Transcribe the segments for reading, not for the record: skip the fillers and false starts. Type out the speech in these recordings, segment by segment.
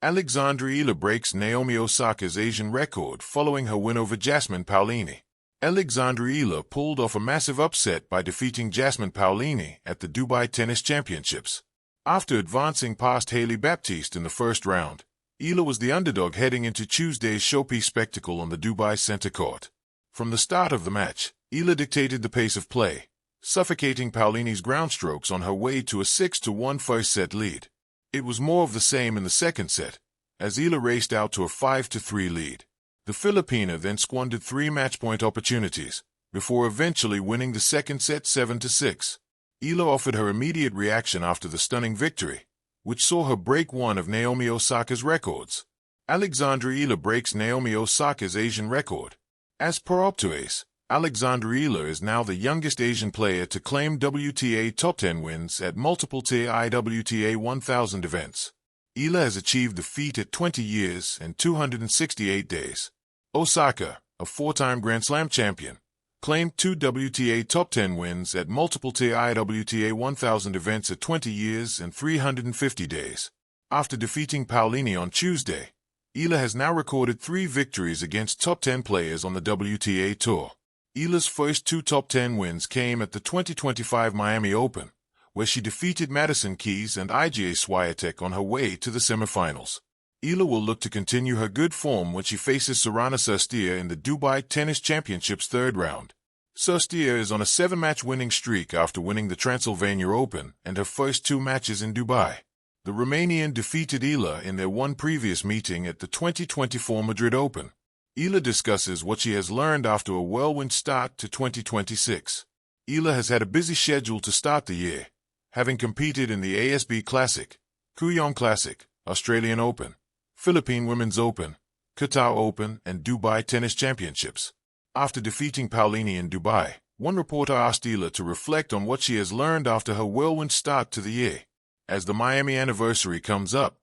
Alexandra Eala breaks Naomi Osaka's Asian record following her win over Jasmine Paolini. Alexandra Eala pulled off a massive upset by defeating Jasmine Paolini at the Dubai Tennis Championships. After advancing past Hailey Baptiste in the first round, Eala was the underdog heading into Tuesday's showpiece spectacle on the Dubai Center Court. From the start of the match, Eala dictated the pace of play, suffocating Paolini's ground strokes on her way to a 6-1 first-set lead. It was more of the same in the second set, as Eala raced out to a 5-3 lead. The Filipina then squandered 3 match-point opportunities, before eventually winning the second set 7-6. Eala offered her immediate reaction after the stunning victory, which saw her break one of Naomi Osaka's records. Alexandra Eala breaks Naomi Osaka's Asian record. As per Optoace, Alexandra Eala is now the youngest Asian player to claim WTA top 10 wins at multiple WTA 1000 events. Eala has achieved the feat at 20 years and 268 days. Osaka, a 4-time Grand Slam champion, claimed 2 WTA top 10 wins at multiple WTA 1000 events at 20 years and 350 days. After defeating Paolini on Tuesday, Eala has now recorded 3 victories against top 10 players on the WTA Tour. Eala's first 2 top 10 wins came at the 2025 Miami Open, where she defeated Madison Keys and Iga Swiatek on her way to the semifinals. Eala will look to continue her good form when she faces Sorana Cîrstea in the Dubai Tennis Championships third round. Cîrstea is on a 7-match winning streak after winning the Transylvania Open and her first 2 matches in Dubai. The Romanian defeated Eala in their one previous meeting at the 2024 Madrid Open. Eala discusses what she has learned after a whirlwind start to 2026. Eala has had a busy schedule to start the year, having competed in the ASB Classic, Kuyong Classic, Australian Open, Philippine Women's Open, Qatar Open, and Dubai Tennis Championships. After defeating Paolini in Dubai, one reporter asked Eala to reflect on what she has learned after her whirlwind start to the year. As the Miami anniversary comes up,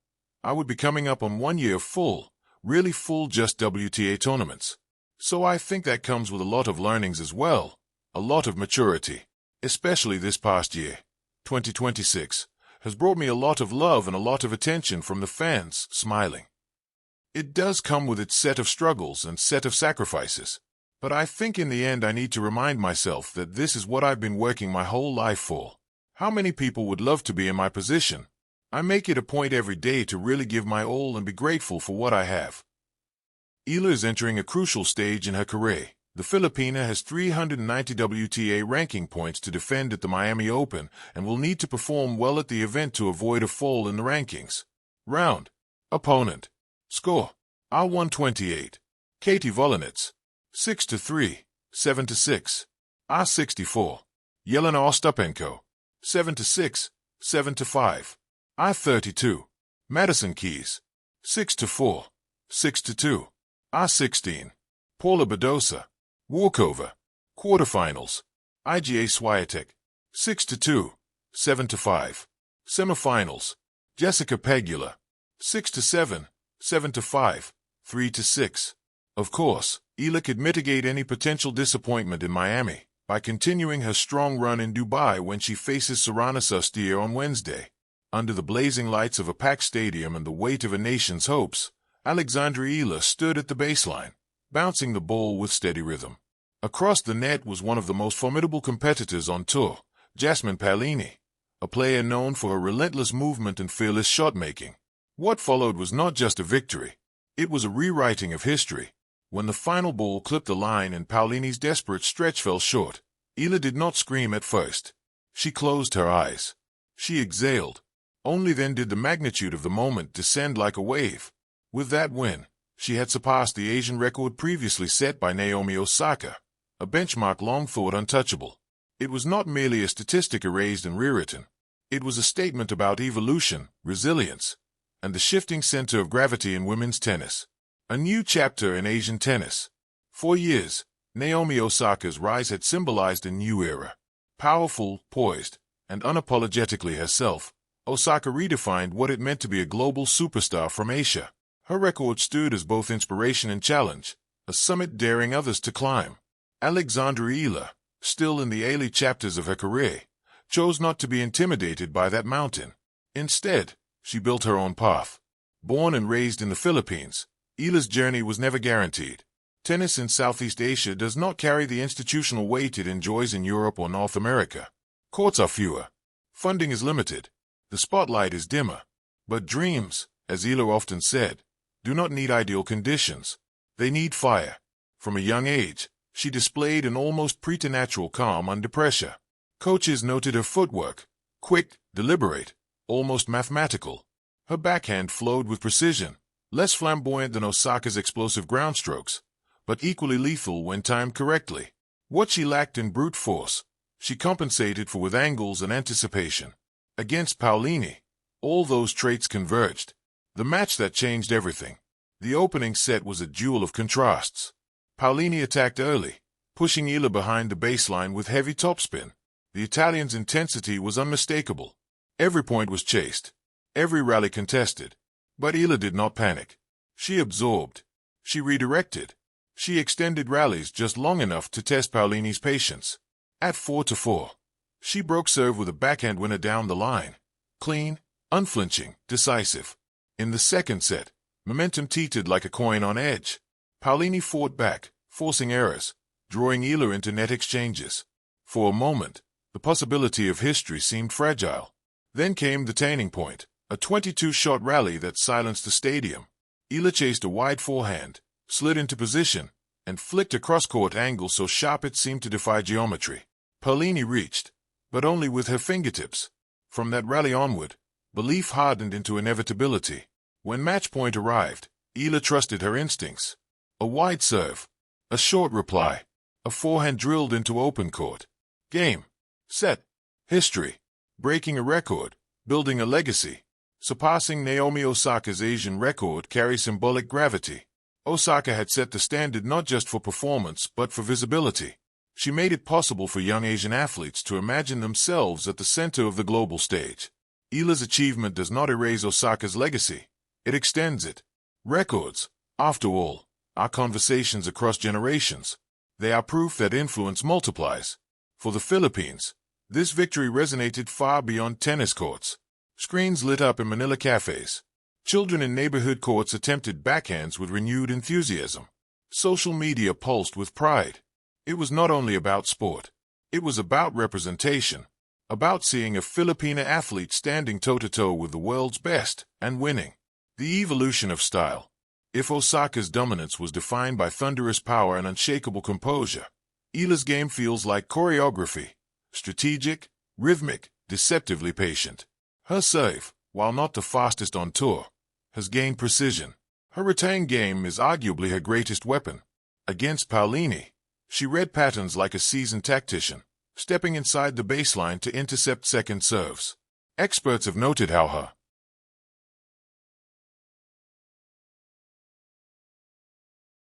I would be coming up on 1 year full, really full just WTA tournaments. So I think that comes with a lot of learnings as well, a lot of maturity, especially this past year. 2026 has brought me a lot of love and a lot of attention from the fans, smiling. It does come with its set of struggles and set of sacrifices, but I think in the end I need to remind myself that this is what I've been working my whole life for. How many people would love to be in my position? I make it a point every day to really give my all and be grateful for what I have. Eala is entering a crucial stage in her career. The Filipina has 390 WTA ranking points to defend at the Miami Open and will need to perform well at the event to avoid a fall in the rankings. Round. Opponent. Score. R128. Katie Volinets. 6-3, 7-6. R64. Yelena Ostapenko. 7-6, 7-5. I-32. Madison Keys. 6-4, 6-2. I-16. Paula Badosa. Walkover. Quarterfinals. Iga Swiatek. 6-2, 7-5. Semifinals. Jessica Pegula. 6-7, 7-5, 3-6. Of course, Eala could mitigate any potential disappointment in Miami by continuing her strong run in Dubai when she faces Sorana Cîrstea on Wednesday. Under the blazing lights of a packed stadium and the weight of a nation's hopes, Alexandra Eala stood at the baseline, bouncing the ball with steady rhythm. Across the net was one of the most formidable competitors on tour, Jasmine Paolini, a player known for her relentless movement and fearless shot-making. What followed was not just a victory, it was a rewriting of history. When the final ball clipped the line and Paolini's desperate stretch fell short, Eala did not scream at first. She closed her eyes. She exhaled. Only then did the magnitude of the moment descend like a wave. With that win, she had surpassed the Asian record previously set by Naomi Osaka, a benchmark long thought untouchable. It was not merely a statistic erased and rewritten. It was a statement about evolution, resilience, and the shifting center of gravity in women's tennis. A new chapter in Asian tennis. For years, Naomi Osaka's rise had symbolized a new era. Powerful, poised, and unapologetically herself, Osaka redefined what it meant to be a global superstar from Asia. Her record stood as both inspiration and challenge, a summit daring others to climb. Alexandra Eala, still in the early chapters of her career, chose not to be intimidated by that mountain. Instead, she built her own path. Born and raised in the Philippines, Eala's journey was never guaranteed. Tennis in Southeast Asia does not carry the institutional weight it enjoys in Europe or North America. Courts are fewer. Funding is limited. The spotlight is dimmer. But dreams, as Eala often said, do not need ideal conditions. They need fire. From a young age, she displayed an almost preternatural calm under pressure. Coaches noted her footwork, quick, deliberate, almost mathematical. Her backhand flowed with precision, less flamboyant than Osaka's explosive ground strokes, but equally lethal when timed correctly. What she lacked in brute force, she compensated for with angles and anticipation. Against Paolini, all those traits converged. The match that changed everything. The opening set was a duel of contrasts. Paolini attacked early, pushing Eala behind the baseline with heavy topspin. The Italian's intensity was unmistakable. Every point was chased, every rally contested. But Eala did not panic. She absorbed. She redirected. She extended rallies just long enough to test Paolini's patience. At 4-4, she broke serve with a backhand winner down the line. Clean, unflinching, decisive. In the second set, momentum teetered like a coin on edge. Paolini fought back, forcing errors, drawing Eala into net exchanges. For a moment, the possibility of history seemed fragile. Then came the turning point, a 22-shot rally that silenced the stadium. Eala chased a wide forehand, slid into position, and flicked a cross-court angle so sharp it seemed to defy geometry. Paolini reached, but only with her fingertips. From that rally onward, belief hardened into inevitability. When match point arrived, Eala trusted her instincts. A wide serve, a short reply, a forehand drilled into open court. Game, set, history, breaking a record, building a legacy. Surpassing Naomi Osaka's Asian record carries symbolic gravity. Osaka had set the standard not just for performance but for visibility. She made it possible for young Asian athletes to imagine themselves at the center of the global stage. Eala's achievement does not erase Osaka's legacy. It extends it. Records, after all, are conversations across generations. They are proof that influence multiplies. For the Philippines, this victory resonated far beyond tennis courts. Screens lit up in Manila cafes. Children in neighborhood courts attempted backhands with renewed enthusiasm. Social media pulsed with pride. It was not only about sport. It was about representation. About seeing a Filipina athlete standing toe-to-toe with the world's best and winning. The evolution of style. If Osaka's dominance was defined by thunderous power and unshakable composure, Eala's game feels like choreography. Strategic, rhythmic, deceptively patient. Her serve, while not the fastest on tour, has gained precision. Her return game is arguably her greatest weapon. Against Paolini, she read patterns like a seasoned tactician, stepping inside the baseline to intercept second serves. Experts have noted how her